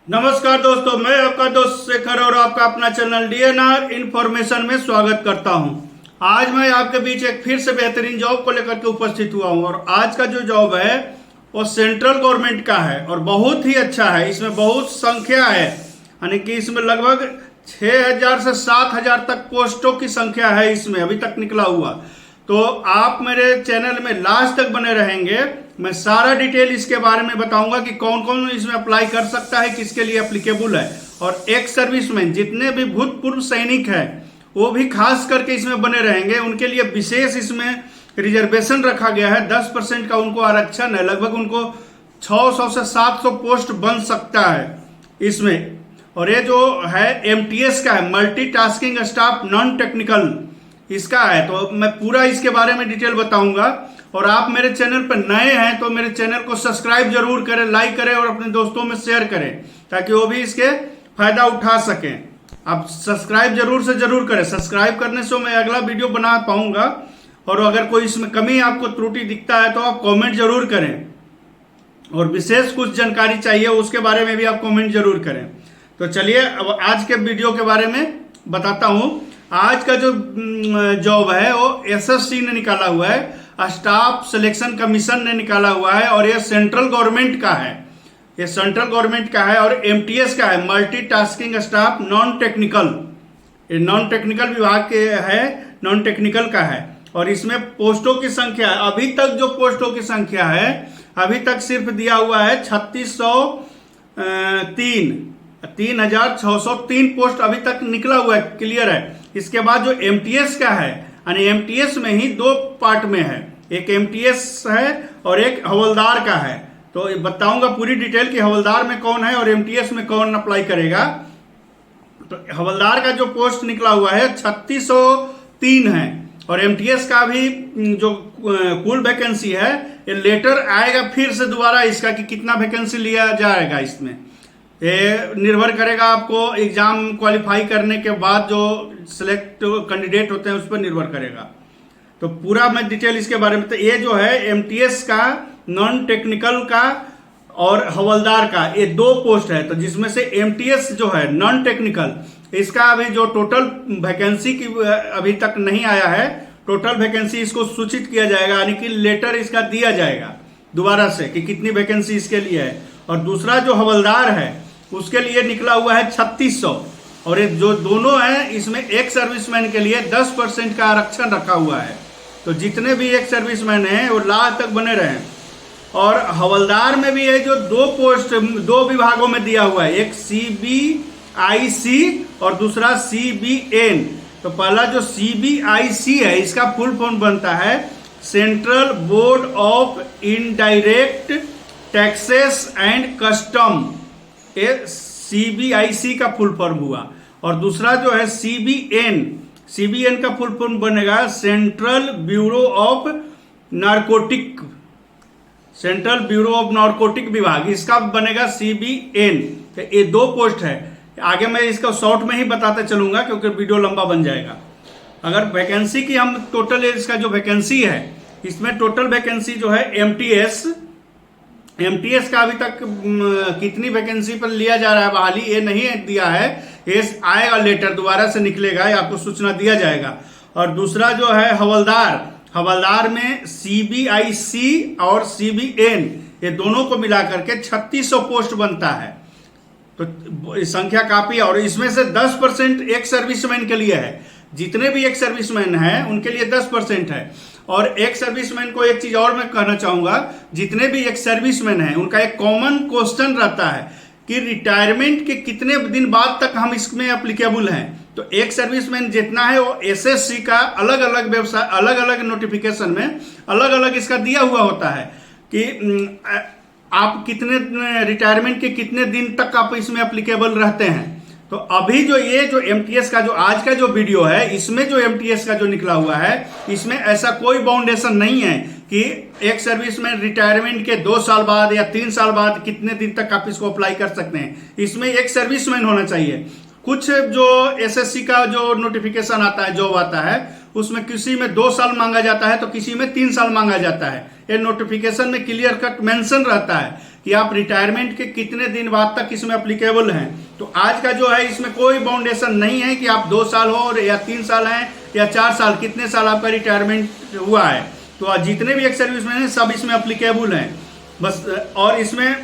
नमस्कार दोस्तों, मैं आपका दोस्त शेखर और आपका अपना चैनल डीएनआर इन्फॉर्मेशन में स्वागत करता हूं। आज मैं आपके बीच एक फिर से बेहतरीन जॉब को लेकर के उपस्थित हुआ हूं और आज का जो जॉब है वो सेंट्रल गवर्नमेंट का है और बहुत ही अच्छा है। इसमें बहुत संख्या है, यानी कि इसमें लगभग 6,000 से 7,000 तक पोस्टों की संख्या है इसमें अभी तक निकला हुआ। तो आप मेरे चैनल में लास्ट तक बने रहेंगे। मैं सारा डिटेल इसके बारे में बताऊंगा कि कौन कौन इसमें अप्लाई कर सकता है, किसके लिए एप्लीकेबल है। और एक्स सर्विसमैन जितने भी भूतपूर्व सैनिक हैं वो भी खास करके इसमें बने रहेंगे। उनके लिए विशेष इसमें रिजर्वेशन रखा गया है, 10% का उनको आरक्षण है। लगभग उनको 600 से 700 पोस्ट बन सकता है इसमें। और ये जो है एमटीएस का है, मल्टीटास्किंग स्टाफ नॉन टेक्निकल, इसका है। तो मैं पूरा इसके बारे में डिटेल बताऊंगा। और आप मेरे चैनल पर नए हैं तो मेरे चैनल को सब्सक्राइब जरूर करें, लाइक करें और अपने दोस्तों में शेयर करें ताकि वो भी इसके फायदा उठा सकें। आप सब्सक्राइब जरूर से जरूर करें, सब्सक्राइब करने से मैं अगला वीडियो बना पाऊंगा। और अगर कोई इसमें कमी आपको त्रुटि दिखता है तो आप कॉमेंट जरूर करें, और विशेष कुछ जानकारी चाहिए उसके बारे में भी आप कॉमेंट जरूर करें। तो चलिए अब आज के वीडियो के बारे में बताता हूं। आज का जो जॉब है वो एसएससी ने निकाला हुआ है, स्टाफ सिलेक्शन कमीशन ने निकाला हुआ है और ये सेंट्रल गवर्नमेंट का है। ये सेंट्रल गवर्नमेंट का है और एमटीएस का है, मल्टीटास्किंग स्टाफ नॉन टेक्निकल। ये नॉन टेक्निकल विभाग के है, नॉन टेक्निकल का है। और इसमें पोस्टों की संख्या अभी तक जो पोस्टों की संख्या है अभी तक सिर्फ दिया हुआ है 3,603 पोस्ट अभी तक निकला हुआ है, क्लियर है। इसके बाद जो एमटीएस का है, यानी एमटीएस में ही दो पार्ट में है, एक एमटीएस है और एक हवलदार का है। तो बताऊंगा पूरी डिटेल कि हवलदार में कौन है और एमटीएस में कौन अप्लाई करेगा। तो हवलदार का जो पोस्ट निकला हुआ है 3,603 है और एमटीएस का भी जो कुल वैकेंसी है ये लेटर आएगा फिर से दोबारा इसका कि कितना वैकेंसी लिया जाएगा। इसमें ये निर्भर करेगा आपको एग्जाम क्वालिफाई करने के बाद जो सिलेक्ट कैंडिडेट होते हैं उस पर निर्भर करेगा। तो पूरा मैं डिटेल इसके बारे में, तो ये जो है एमटीएस का, नॉन टेक्निकल का और हवलदार का, ये दो पोस्ट है। तो जिसमें से एमटीएस जो है नॉन टेक्निकल, इसका अभी जो टोटल वैकेंसी की अभी तक नहीं आया है, टोटल वैकेंसी इसको सूचित किया जाएगा, यानी कि लेटर इसका दिया जाएगा दोबारा से कि कितनी वैकेंसी इसके लिए है। और दूसरा जो हवलदार है उसके लिए निकला हुआ है 3,600। और ये जो दोनों हैं इसमें एक सर्विसमैन के लिए 10% का आरक्षण रखा हुआ है। तो जितने भी एक सर्विसमैन हैं वो लास्ट तक बने रहें। और हवलदार में भी है जो दो पोस्ट दो विभागों में दिया हुआ है, एक सीबीआईसी और दूसरा सीबीएन। तो पहला जो सीबीआईसी है इसका फुल फॉर्म बनता है central board of indirect taxes and custom, ये सीबीआईसी का फुल फॉर्म हुआ। और दूसरा जो है सीबीएन का फुल फॉर्म बनेगा central bureau of narcotic, central bureau of narcotic विभाग, इसका बनेगा सीबीएन। तो ये दो पोस्ट है। आगे मैं इसका शॉर्ट में ही बताते चलूंगा क्योंकि वीडियो लंबा बन जाएगा। अगर वैकेंसी की हम टोटल इसका जो वैकेंसी है इसमें टोटल वैकेंसी जो है एमटीएस का अभी तक कितनी वैकेंसी पर लिया जा रहा है बहाली ये नहीं दिया है, ये आएगा लेटर दोबारा से निकलेगा, आपको सूचना दिया जाएगा। और दूसरा जो है हवलदार में सीबीआईसी और सीबीएन, ये दोनों को मिलाकर के 3,600 पोस्ट बनता है। तो संख्या काफी है और इसमें से 10% एक सर्विसमैन के लिए है। जितने भी एक सर्विसमैन हैं उनके लिए 10% है। और एक सर्विसमैन को एक चीज और मैं कहना चाहूंगा, जितने भी एक सर्विसमैन हैं उनका एक कॉमन क्वेश्चन रहता है कि रिटायरमेंट के कितने दिन बाद तक हम इसमें एप्लीकेबल हैं। तो एक सर्विसमैन जितना है वो एसएससी का अलग अलग व्यवसाय, अलग अलग नोटिफिकेशन में अलग अलग इसका दिया हुआ होता है कि आप कितने रिटायरमेंट के कितने दिन तक आप इसमें एप्लीकेबल रहते हैं। तो अभी जो ये जो एमटीएस का जो आज का जो वीडियो है इसमें जो एमटीएस का जो निकला हुआ है इसमें ऐसा कोई बाउंडेशन नहीं है कि एक सर्विसमैन रिटायरमेंट के 2 साल बाद या 3 साल बाद कितने दिन तक आप इसको अप्लाई कर सकते हैं। इसमें एक सर्विसमैन होना चाहिए। कुछ जो एसएससी का जो नोटिफिकेशन आता है, जॉब आता है, उसमें किसी में 2 साल मांगा जाता है तो किसी में 3 साल मांगा जाता है। ये नोटिफिकेशन में क्लियर कट मेंशन रहता है कि आप रिटायरमेंट के कितने दिन बाद तक इसमें अप्लीकेबल हैं। तो आज का जो है इसमें कोई बाउंडेशन नहीं है कि आप 2 साल हो या 3 साल हैं या 4 साल, कितने साल आपका रिटायरमेंट हुआ है। तो जितने भी एक सर्विसमैन हैं सब इसमें अप्लीकेबल हैं बस। और इसमें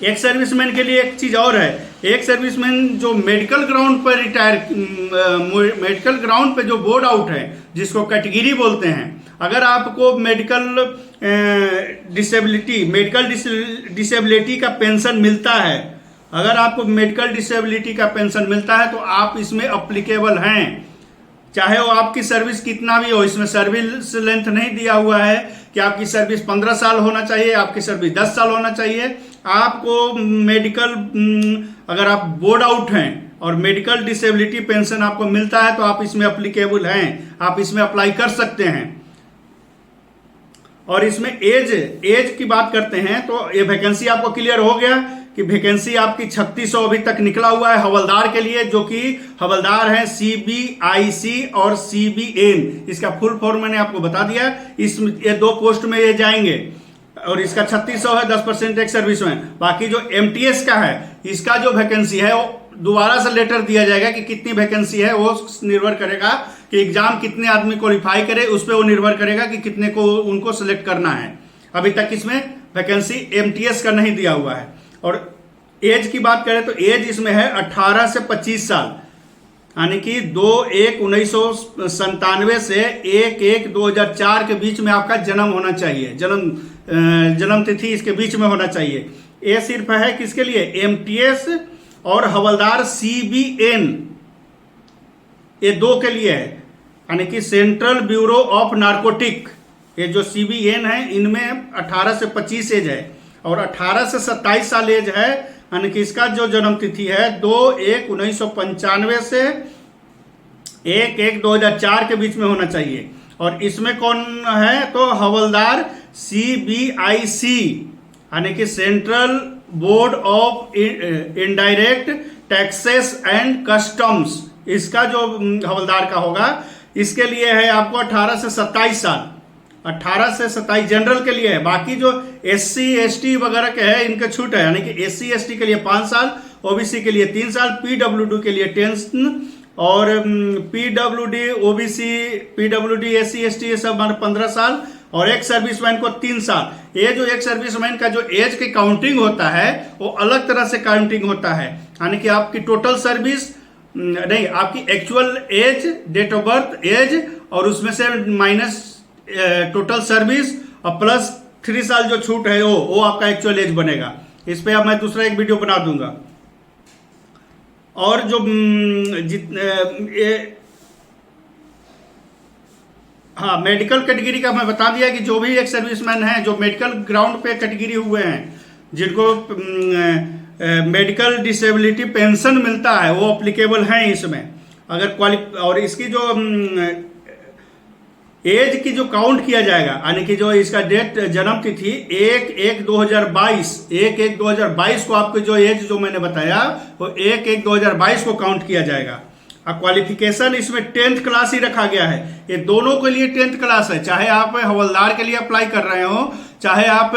एक सर्विसमैन के लिए एक चीज़ और है, एक सर्विसमैन जो मेडिकल ग्राउंड पर मेडिकल ग्राउंड पे जो बोर्ड आउट है, जिसको कैटेगरी बोलते हैं, अगर आपको मेडिकल डिसेबिलिटी का पेंशन मिलता है, अगर आपको मेडिकल डिसेबिलिटी का पेंशन मिलता है तो आप इसमें अप्लीकेबल हैं, चाहे वो आपकी सर्विस कितना भी हो। इसमें सर्विस लेंथ नहीं दिया हुआ है कि आपकी सर्विस 15 साल होना चाहिए, आपकी सर्विस 10 साल होना चाहिए। आपको मेडिकल अगर आप बोर्ड आउट हैं और मेडिकल डिसेबिलिटी पेंशन आपको मिलता है तो आप इसमें अप्लीकेबल हैं, आप इसमें अप्लाई कर सकते हैं। और इसमें एज की बात करते हैं तो ये वैकेंसी आपको क्लियर हो गया कि वैकेंसी आपकी 3600 अभी तक निकला हुआ है हवलदार के लिए, जो कि हवलदार है CBIC और CBN। इसका फुल फॉर्म मैंने आपको बता दिया। ये 2 पोस्ट में ये जाएंगे और इसका 3600 है, 10% एक सर्विस में। बाकी जो MTS का है, इसका जो वैकेंसी है वो दोबारा से लेटर दिया जाएगा कि कितनी वैकेंसी है। वो निर्भर करेगा कि एग्जाम कितने आदमी क्वालिफाई करे, उस पर वो निर्भर करेगा कि कितने को उनको सिलेक्ट करना है। अभी तक इसमें वैकेंसी MTS का नहीं दिया हुआ है। और एज की बात करें तो एज इसमें है 18 से 25 साल, यानी कि 2/1/1997 से 1/1/2004 के बीच में आपका जन्म होना चाहिए। जन्म तिथि इसके बीच में होना चाहिए। ये सिर्फ है किसके लिए, MTS और हवलदार CBN, ये 2 के लिए है, यानी कि सेंट्रल ब्यूरो ऑफ नारकोटिक। ये जो CBN है इनमें 18 से 25 एज है और 18 से 27 साल एज है, यानी कि इसका जो जन्म तिथि है 2/1/1995 से 1/1/2004 के बीच में होना चाहिए। और इसमें कौन है तो हवलदार CBIC, यानी कि central board of indirect taxes and customs, इसका जो हवलदार का होगा इसके लिए है आपको 18 से 27 साल। 18 से 27 जनरल के लिए है। बाकी जो SC ST वगैरह के है इनके छूट है, यानी कि SC ST के लिए 5 साल, OBC के लिए 3 साल, PWD के लिए 10 और PWD OBC PWD SC ST ये सब 15 साल और एक सर्विसमैन को 3 साल। ये जो एक सर्विसमैन का जो एज की काउंटिंग होता है वो अलग तरह से काउंटिंग होता है, यानी कि आपकी टोटल सर्विस नहीं, आपकी actual age, date of birth, age और उसमें से माइनस टोटल सर्विस और प्लस 3 साल जो छूट है वो आपका एक्चुअल एज बनेगा। इस पे अब मैं दूसरा एक वीडियो बना दूंगा। और जो हाँ, मेडिकल कैटेगरी का मैं बता दिया कि जो भी एक सर्विसमैन है जो मेडिकल ग्राउंड पे कैटेगरी हुए हैं, जिनको मेडिकल डिसेबिलिटी पेंशन मिलता है, वो अप्लीकेबल हैं इसमें। अगर और इसकी जो एज की जो काउंट किया जाएगा, यानी कि जो इसका डेट जन्म तिथि 1/1/2022 को आपको जो एज जो मैंने बताया वो 1/1/2022 को काउंट किया जाएगा। अब क्वालिफिकेशन इसमें 10th क्लास ही रखा गया है। ये दोनों के लिए 10th क्लास है, चाहे आप हवलदार के लिए अप्लाई कर रहे हो, चाहे आप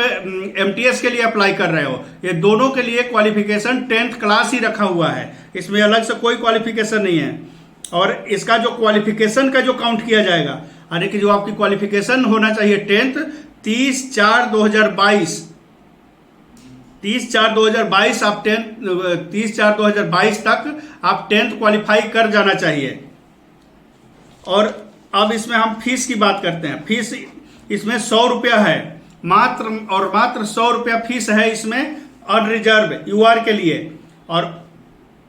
MTS के लिए अप्लाई कर रहे हो, ये दोनों के लिए क्वालिफिकेशन 10th क्लास ही रखा हुआ है। इसमें अलग से कोई क्वालिफिकेशन नहीं है। और इसका जो क्वालिफिकेशन का जो काउंट किया जाएगा, यानी कि जो आपकी क्वालिफिकेशन होना चाहिए 10th 30/4/2022, 30/4/2022 आप 30/4/2022 तक आप 10th क्वालिफाई कर जाना चाहिए। और अब इसमें हम फीस की बात करते हैं। फीस इसमें 100 रुपया है, मात्र और मात्र 100 रुपया फीस है इसमें अनरिजर्व UR के लिए। और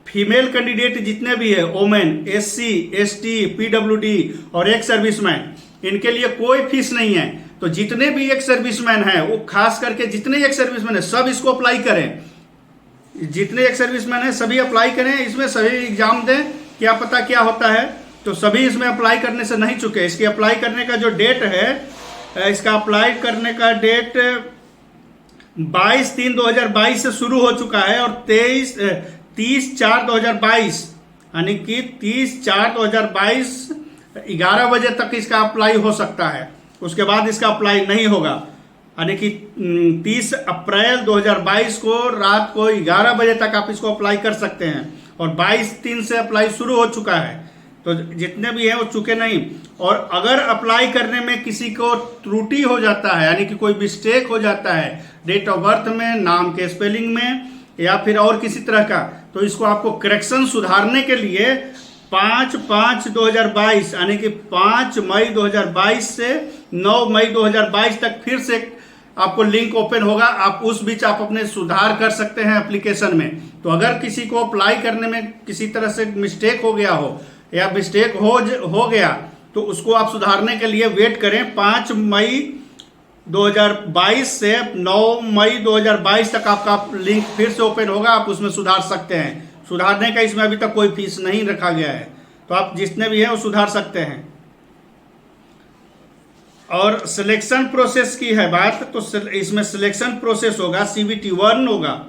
फीमेल कैंडिडेट जितने भी है, वोमेन, SC ST PWD और एक सर्विसमैन, इनके लिए कोई फीस नहीं है। तो जितने भी एक सर्विसमैन है, वो खास करके जितने एक सर्विसमैन है सब इसको अप्लाई करें। जितने एक सर्विसमैन है सभी अप्लाई करें, इसमें सभी एग्जाम दें, क्या पता क्या होता है। तो सभी इसमें अप्लाई करने से नहीं चुके। इसके अप्लाई करने का जो डेट है, इसका अप्लाई करने का डेट 22/3/2022 से शुरू हो चुका है और 30/4/2022 यानी कि 30/4/2022 11 बजे तक इसका अप्लाई हो सकता है। उसके बाद इसका अप्लाई नहीं होगा। यानी कि 30 अप्रैल 2022 को रात को 11 बजे तक आप इसको अप्लाई कर सकते हैं, और 22/3 से अप्लाई शुरू हो चुका है। तो जितने भी हैं वो चुके नहीं। और अगर अप्लाई करने में किसी को त्रुटि हो जाता है, यानी कि कोई मिस्टेक हो जाता है डेट ऑफ बर्थ में, नाम के स्पेलिंग में, या फिर और किसी तरह का, तो इसको आपको करेक्शन सुधारने के लिए 5/5/2022 यानी कि 5 मई 2022 से 9 मई 2022 तक फिर से आपको लिंक ओपन होगा। आप उस बीच आप अपने सुधार कर सकते हैं एप्लीकेशन में। तो अगर किसी को अप्लाई करने में किसी तरह से मिस्टेक हो गया हो या मिस्टेक हो गया, तो उसको आप सुधारने के लिए वेट करें। 5 मई 2022 से 9 मई 2022 तक आपका लिंक फिर से ओपन होगा, आप उसमें सुधार सकते हैं। सुधारने का इसमें अभी तक कोई फीस नहीं रखा गया है, तो आप जितने भी हैं वो सुधार सकते हैं। और सिलेक्शन प्रोसेस की है बात, तो इसमें सिलेक्शन प्रोसेस होगा CBT 1 होगा,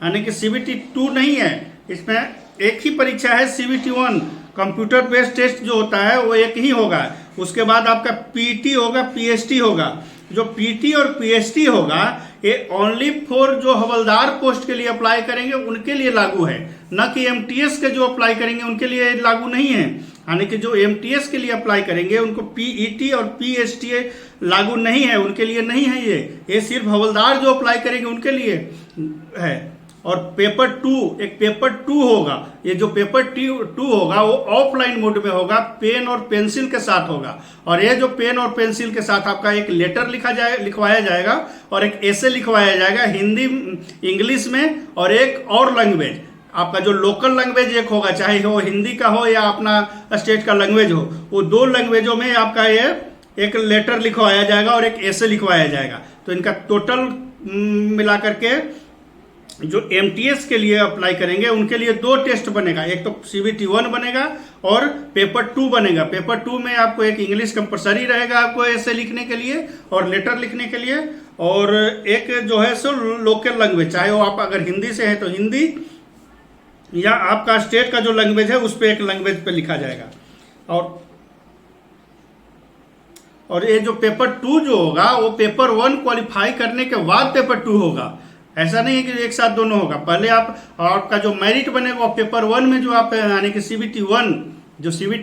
यानी कि CBT 2 नहीं है। इसमें एक ही परीक्षा है CBT 1, कंप्यूटर बेस्ड टेस्ट जो होता है वो एक ही होगा। उसके बाद आपका PT होगा, PST होगा। जो PT और PST होगा ये ओनली फॉर जो हवलदार पोस्ट के लिए अप्लाई करेंगे उनके लिए लागू है, न कि MTS के जो अप्लाई करेंगे उनके लिए लागू नहीं है। यानी कि जो MTS के लिए अप्लाई करेंगे उनको PET और PST लागू नहीं है, उनके लिए नहीं है। ये सिर्फ हवलदार जो अप्लाई करेंगे उनके लिए है। और पेपर 2, एक पेपर 2 होगा। ये जो पेपर 2 होगा वो ऑफलाइन मोड में होगा, पेन और पेंसिल के साथ होगा। और ये जो पेन और पेंसिल के साथ आपका एक लेटर लिखवाया जाएगा और एक एसे लिखवाया जाएगा हिंदी इंग्लिश में, और एक और लैंग्वेज आपका जो लोकल लैंग्वेज एक होगा, चाहे वो हिंदी का हो या अपना स्टेट का लैंग्वेज हो, वो 2 लैंग्वेजों में आपका ये एक लेटर लिखवाया जाएगा और एक एसे लिखवाया जाएगा। तो इनका टोटल मिला करके जो MTS के लिए अप्लाई करेंगे उनके लिए 2 टेस्ट बनेगा। एक तो CBT 1 बनेगा और पेपर 2 बनेगा। पेपर 2 में आपको एक इंग्लिश कंपलसरी रहेगा आपको ऐसे लिखने के लिए और लेटर लिखने के लिए, और एक जो है सो लोकल लैंग्वेज, चाहे वो आप अगर हिंदी से है तो हिंदी, या आपका स्टेट का जो लैंग्वेज है उस पर एक लैंग्वेज पे लिखा जाएगा। और ये जो पेपर 2 जो होगा वो पेपर 1 क्वालिफाई करने के बाद पेपर 2 होगा। ऐसा नहीं है कि एक साथ दोनों होगा। पहले आपका जो मेरिट बनेगा पेपर 1 में, जो आप यानी कि CBT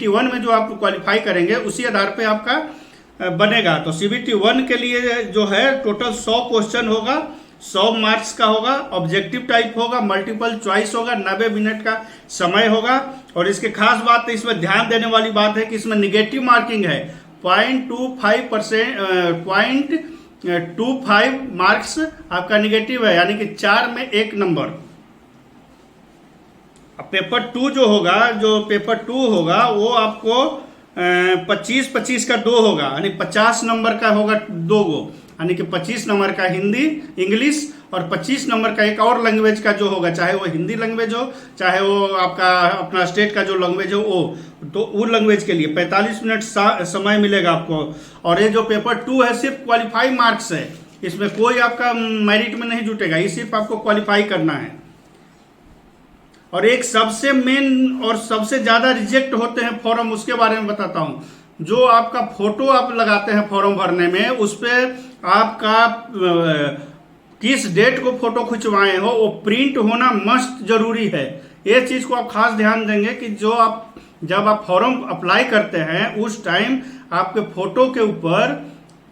1 में जो आप क्वालिफाई करेंगे उसी आधार पे आपका बनेगा। तो CBT 1 के लिए जो है टोटल 100 क्वेश्चन होगा, 100 मार्क्स का होगा, ऑब्जेक्टिव टाइप होगा, मल्टीपल चॉइस होगा, 90 मिनट का समय होगा। और इसके खास बात इसमें ध्यान देने वाली बात है कि इसमें निगेटिव मार्किंग है। 0.25 मार्क्स आपका निगेटिव है, यानी कि 4 में 1 नंबर। अब पेपर 2 जो होगा, जो पेपर 2 होगा वो आपको 25-25 का 2 होगा, यानी 50 नंबर का होगा 2 गो, यानी कि 25 नंबर का हिंदी इंग्लिश और 25 नंबर का एक और लैंग्वेज का जो होगा, चाहे वो हिंदी लैंग्वेज हो चाहे वो आपका अपना स्टेट का जो लैंग्वेज हो वो, तो वो लैंग्वेज के लिए 45 मिनट समय मिलेगा आपको। और ये जो पेपर 2 है सिर्फ क्वालिफाई मार्क्स है, इसमें कोई आपका मेरिट में नहीं जुटेगा, ये सिर्फ आपको क्वालिफाई करना है। और एक सबसे मेन और सबसे ज्यादा रिजेक्ट होते हैं फॉर्म, उसके बारे में बताता हूं। जो आपका फोटो आप लगाते हैं फॉर्म भरने में, उस पर आपका किस डेट को फोटो खिंचवाए हो वो प्रिंट होना मस्ट जरूरी है। ये चीज को आप खास ध्यान देंगे कि जब आप फॉर्म अप्लाई करते हैं उस टाइम आपके फोटो के ऊपर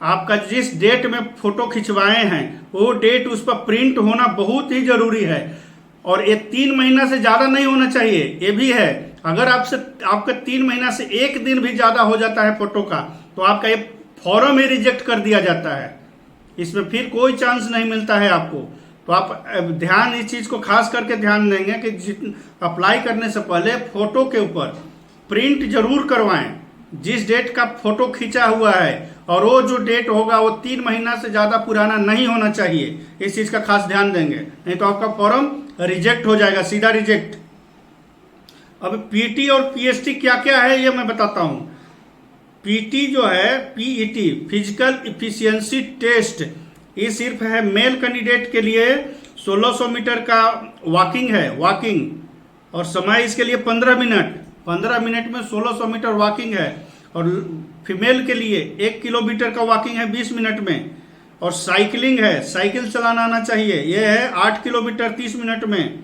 आपका जिस डेट में फोटो खिंचवाए हैं वो डेट उस पर प्रिंट होना बहुत ही जरूरी है। और ये 3 महीना से ज्यादा नहीं होना चाहिए, ये भी है। अगर आपका 3 महीना से 1 दिन भी ज्यादा हो जाता है फोटो का, तो आपका ये फॉर्म ही रिजेक्ट कर दिया जाता है, इसमें फिर कोई चांस नहीं मिलता है आपको। तो आप ध्यान इस चीज को खास करके ध्यान देंगे कि अप्लाई करने से पहले फोटो के ऊपर प्रिंट जरूर करवाएं, जिस डेट का फोटो खींचा हुआ है, और वो जो डेट होगा वो 3 महीना से ज्यादा पुराना नहीं होना चाहिए। इस चीज का खास ध्यान देंगे, नहीं तो आपका फॉर्म रिजेक्ट हो जाएगा, सीधा रिजेक्ट। अब पीटी और पीएसटी क्या क्या है ये मैं बताता हूं। पीटी जो है, पीईटी फिजिकल इफिशियंसी टेस्ट, ये सिर्फ है मेल कैंडिडेट के लिए। 1600 मीटर का वॉकिंग है, वॉकिंग, और समय इसके लिए 15 मिनट। 15 मिनट में 1600 मीटर वॉकिंग है। और फीमेल के लिए 1 किलोमीटर का वॉकिंग है 20 मिनट में। और साइकिलिंग है, साइकिल चलाना आना चाहिए। ये है 8 किलोमीटर 30 मिनट में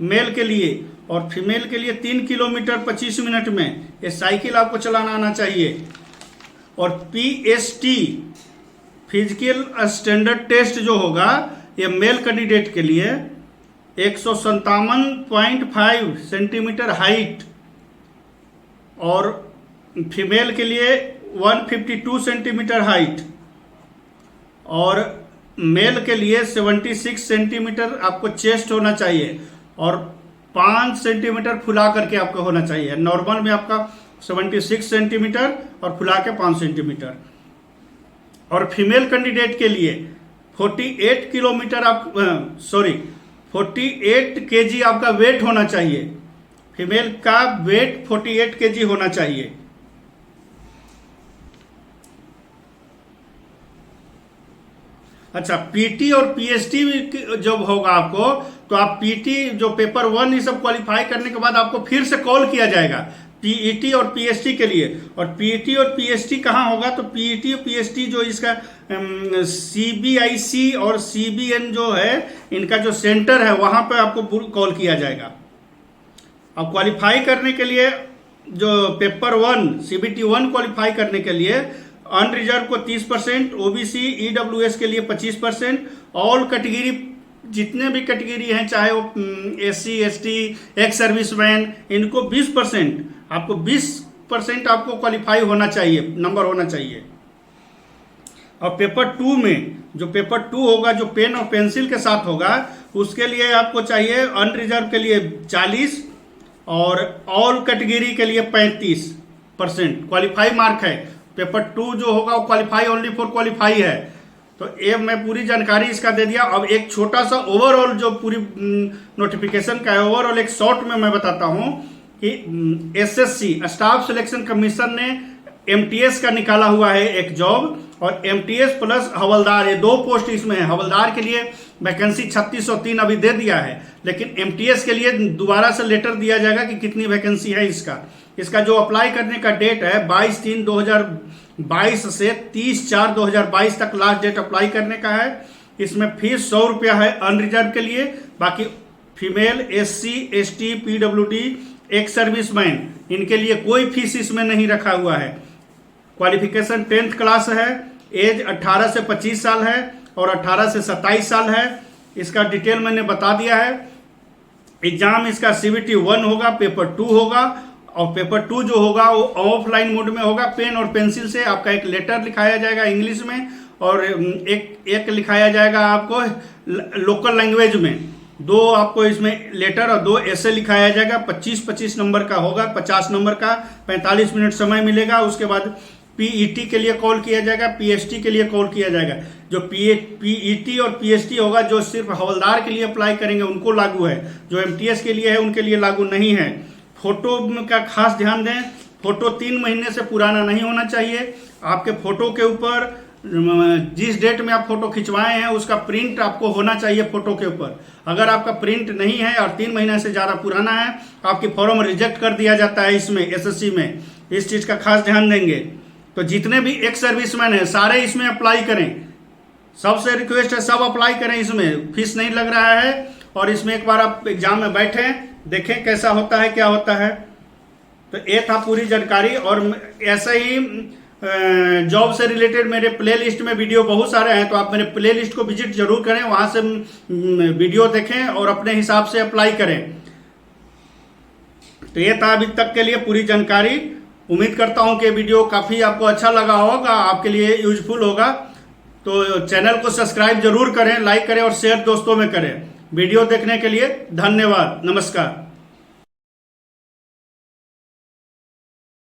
मेल के लिए, और फीमेल के लिए 3 किलोमीटर 25 मिनट में। ये साइकिल आपको चलाना आना चाहिए। और PST फिजिकल स्टैंडर्ड टेस्ट जो होगा ये मेल कैंडिडेट के लिए 157.5 सेंटीमीटर हाइट, और फीमेल के लिए 152 सेंटीमीटर हाइट, और मेल के लिए 76 सेंटीमीटर आपको चेस्ट होना चाहिए, और 5 सेंटीमीटर फुला करके आपको होना चाहिए। नॉर्मल में आपका 76 सेंटीमीटर और फुला के 5 सेंटीमीटर। और फीमेल कैंडिडेट के लिए 48 किलोमीटर 48 केजी आपका वेट होना चाहिए। फीमेल का वेट 48 केजी होना चाहिए। अच्छा, पीटी और पीएसटी जब होगा आपको, तो आप पीटी जो पेपर 1 ये सब क्वालिफाई करने के बाद आपको फिर से कॉल किया जाएगा पीईटी और पीएसटी के लिए। और पीईटी और पीएसटी कहाँ होगा, तो पीईटी और पीएसटी जो इसका सीबीआईसी और सीबीएन जो है, इनका जो सेंटर है वहां पे आपको कॉल किया जाएगा। अब क्वालिफाई करने के लिए जो पेपर 1 CBT 1 क्वालिफाई करने के लिए अनरिजर्व को 30%, ओबीसी ईडब्ल्यूएस के लिए 25%, ऑल कैटेगरी जितने भी कैटेगरी हैं, चाहे वो SC ST एक्स सर्विसमैन, इनको 20%, आपको 20% आपको क्वालिफाई होना चाहिए, नंबर होना चाहिए। और पेपर 2 में जो पेपर 2 होगा, जो पेन और पेंसिल के साथ होगा, उसके लिए आपको चाहिए अनरिजर्व के लिए 40 और ऑल कैटेगरी के लिए 35% क्वालिफाई मार्क है। पेपर 2 जो होगा वो क्वालिफाई ओनली फॉर क्वालिफाई है। तो ये मैं पूरी जानकारी इसका दे दिया। अब एक छोटा सा ओवरऑल जो पूरी नोटिफिकेशन का है, ओवरऑल एक शॉर्ट में मैं बताता हूं कि SSC स्टाफ सिलेक्शन कमीशन ने MTS का निकाला हुआ है एक जॉब, और MTS प्लस हवलदार, ये 2 पोस्ट इसमें है। हवलदार के लिए वैकेंसी 3603 अभी दे दिया है, लेकिन MTS के लिए दोबारा से लेटर दिया जाएगा कि कितनी वैकेंसी है इसका जो अप्लाई करने का डेट है 22/3/2022 से 30/4/2022 तक लास्ट डेट अप्लाई करने का है। इसमें फीस 100 रुपया है अनरिजर्व के लिए। बाकी female, SC ST PWD ex serviceman, इनके लिए कोई फीस इसमें नहीं रखा हुआ है। क्वालिफिकेशन 10th क्लास है, एज 18 से 25 साल है और 18 से 27 साल है। इसका डिटेल मैंने बता दिया है। एग्जाम इसका CBT 1 होगा, पेपर 2 होगा, और पेपर 2 जो होगा वो ऑफलाइन मोड में होगा। पेन और पेंसिल से आपका एक लेटर लिखाया जाएगा इंग्लिश में, और एक लिखाया जाएगा आपको लोकल लैंग्वेज में। 2 आपको इसमें लेटर और 2 ऐसे लिखाया जाएगा। 25-25 नंबर का होगा, 50 नंबर का, 45 मिनट समय मिलेगा। उसके बाद PET के लिए कॉल किया जाएगा, PST के लिए कॉल किया जाएगा। जो PET और PST होगा, जो सिर्फ हवलदार के लिए अप्लाई करेंगे उनको लागू है, जो MTS के लिए है उनके लिए लागू नहीं है। फोटो का खास ध्यान दें, फोटो 3 महीने से पुराना नहीं होना चाहिए। आपके फोटो के ऊपर जिस डेट में आप फोटो खिंचवाए हैं उसका प्रिंट आपको होना चाहिए फोटो के ऊपर। अगर आपका प्रिंट नहीं है और 3 महीने से ज़्यादा पुराना है, आपकी फॉर्म रिजेक्ट कर दिया जाता है इसमें SSC में। इस चीज़ का खास ध्यान देंगे। तो जितने भी एक्स सर्विसमैन हैं सारे इसमें अप्लाई करें। सबसे रिक्वेस्ट है सब अप्लाई करें, इसमें फीस नहीं लग रहा है। और इसमें एक बार आप एग्जाम में बैठें, देखें कैसा होता है, क्या होता है। तो ये था पूरी जानकारी। और ऐसे ही जॉब से रिलेटेड मेरे प्लेलिस्ट में वीडियो बहुत सारे हैं, तो आप मेरे प्लेलिस्ट को विजिट जरूर करें, वहां से वीडियो देखें और अपने हिसाब से अप्लाई करें। तो ये था अभी तक के लिए पूरी जानकारी। उम्मीद करता हूं कि वीडियो काफ़ी आपको अच्छा लगा होगा, आपके लिए यूजफुल होगा। तो चैनल को सब्सक्राइब जरूर करें, लाइक करें और शेयर दोस्तों में करें। वीडियो देखने के लिए धन्यवाद। नमस्कार।